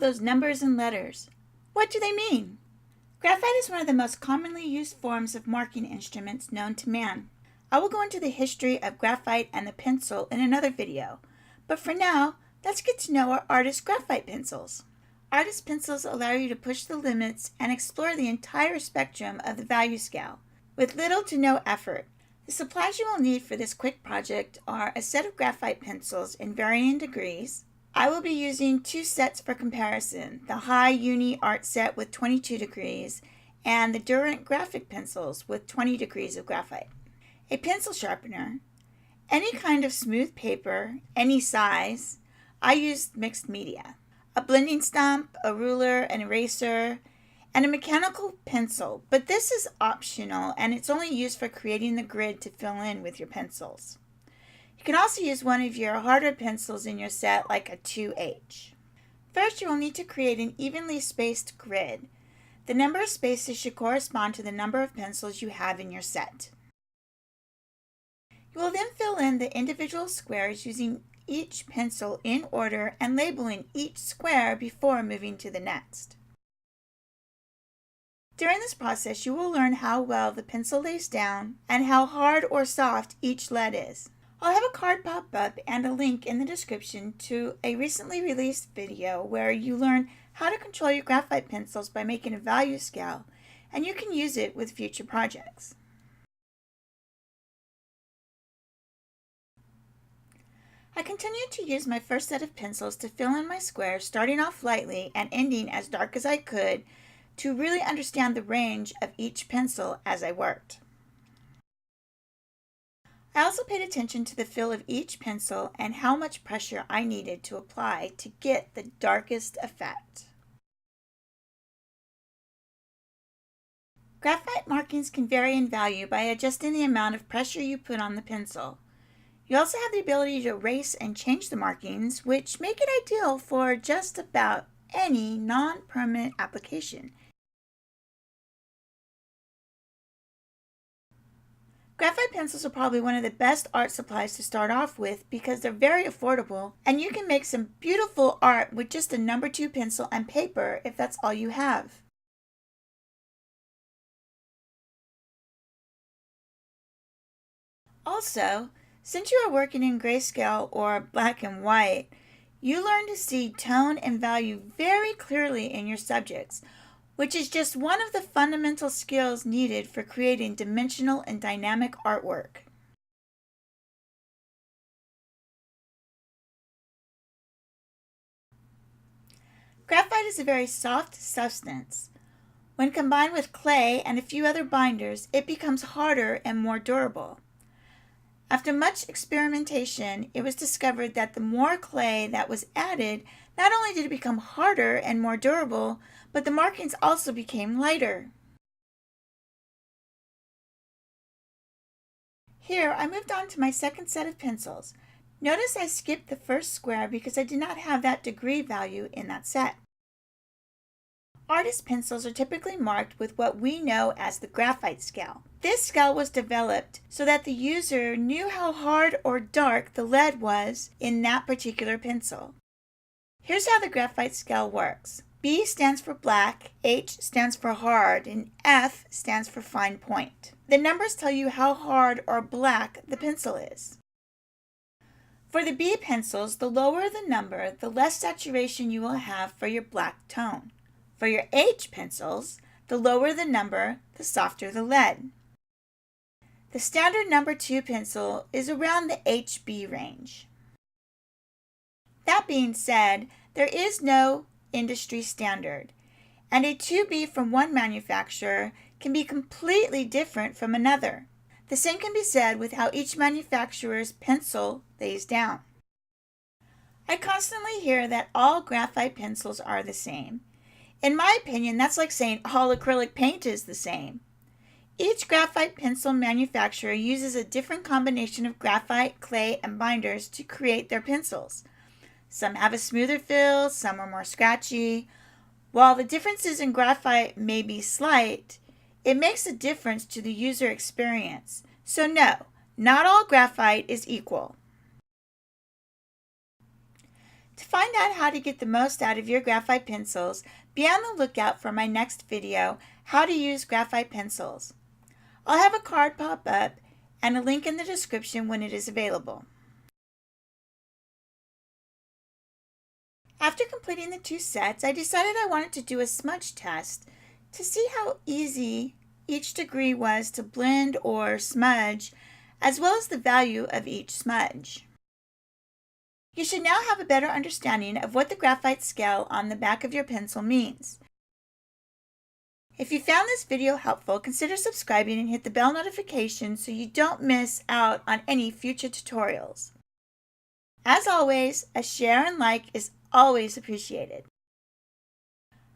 those numbers and letters. What do they mean? Graphite is one of the most commonly used forms of marking instruments known to man. I will go into the history of graphite and the pencil in another video, but for now, let's get to know our Artist graphite pencils. Artist pencils allow you to push the limits and explore the entire spectrum of the value scale, with little to no effort. The supplies you will need for this quick project are a set of graphite pencils in varying degrees. I will be using two sets for comparison, the High Uni Art set with 22 degrees and the Durant graphic pencils with 20 degrees of graphite. A pencil sharpener, any kind of smooth paper, any size. I used mixed media. A blending stump, a ruler, an eraser, and a mechanical pencil, but this is optional and it's only used for creating the grid to fill in with your pencils. You can also use one of your harder pencils in your set like a 2H. First, you will need to create an evenly spaced grid. The number of spaces should correspond to the number of pencils you have in your set. You will then fill in the individual squares using each pencil in order and labeling each square before moving to the next. During this process, you will learn how well the pencil lays down and how hard or soft each lead is. I'll have a card pop up and a link in the description to a recently released video where you learn how to control your graphite pencils by making a value scale, and you can use it with future projects. I continued to use my first set of pencils to fill in my squares, starting off lightly and ending as dark as I could to really understand the range of each pencil as I worked. I also paid attention to the feel of each pencil and how much pressure I needed to apply to get the darkest effect. Graphite markings can vary in value by adjusting the amount of pressure you put on the pencil. You also have the ability to erase and change the markings, which make it ideal for just about any non-permanent application. Graphite pencils are probably one of the best art supplies to start off with because they're very affordable and you can make some beautiful art with just a number 2 pencil and paper if that's all you have. Also, since you are working in grayscale or black and white, you learn to see tone and value very clearly in your subjects, which is just one of the fundamental skills needed for creating dimensional and dynamic artwork. Graphite is a very soft substance. When combined with clay and a few other binders, it becomes harder and more durable. After much experimentation, it was discovered that the more clay that was added, not only did it become harder and more durable, but the markings also became lighter. Here, I moved on to my second set of pencils. Notice I skipped the first square because I did not have that degree value in that set. Artist pencils are typically marked with what we know as the graphite scale. This scale was developed so that the user knew how hard or dark the lead was in that particular pencil. Here's how the graphite scale works. B stands for black, H stands for hard, and F stands for fine point. The numbers tell you how hard or black the pencil is. For the B pencils, the lower the number, the less saturation you will have for your black tone. For your H pencils, the lower the number, the softer the lead. The standard number 2 pencil is around the HB range. That being said, there is no industry standard, and a 2B from one manufacturer can be completely different from another. The same can be said with how each manufacturer's pencil lays down. I constantly hear that all graphite pencils are the same. In my opinion, that's like saying all acrylic paint is the same. Each graphite pencil manufacturer uses a different combination of graphite, clay, and binders to create their pencils. Some have a smoother feel, some are more scratchy. While the differences in graphite may be slight, it makes a difference to the user experience. So no, not all graphite is equal. To find out how to get the most out of your graphite pencils, be on the lookout for my next video, How to Use Graphite Pencils. I'll have a card pop up and a link in the description when it is available. After completing the 2 sets, I decided I wanted to do a smudge test to see how easy each degree was to blend or smudge, as well as the value of each smudge. You should now have a better understanding of what the graphite scale on the back of your pencil means. If you found this video helpful, consider subscribing and hit the bell notification so you don't miss out on any future tutorials. As always, a share and like is always appreciated.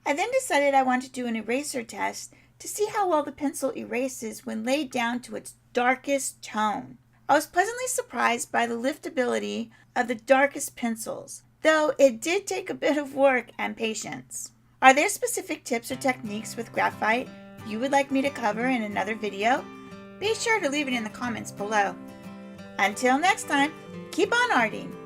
I then decided I wanted to do an eraser test to see how well the pencil erases when laid down to its darkest tone. I was pleasantly surprised by the liftability of the darkest pencils, though it did take a bit of work and patience. Are there specific tips or techniques with graphite you would like me to cover in another video? Be sure to leave it in the comments below. Until next time, keep on arting!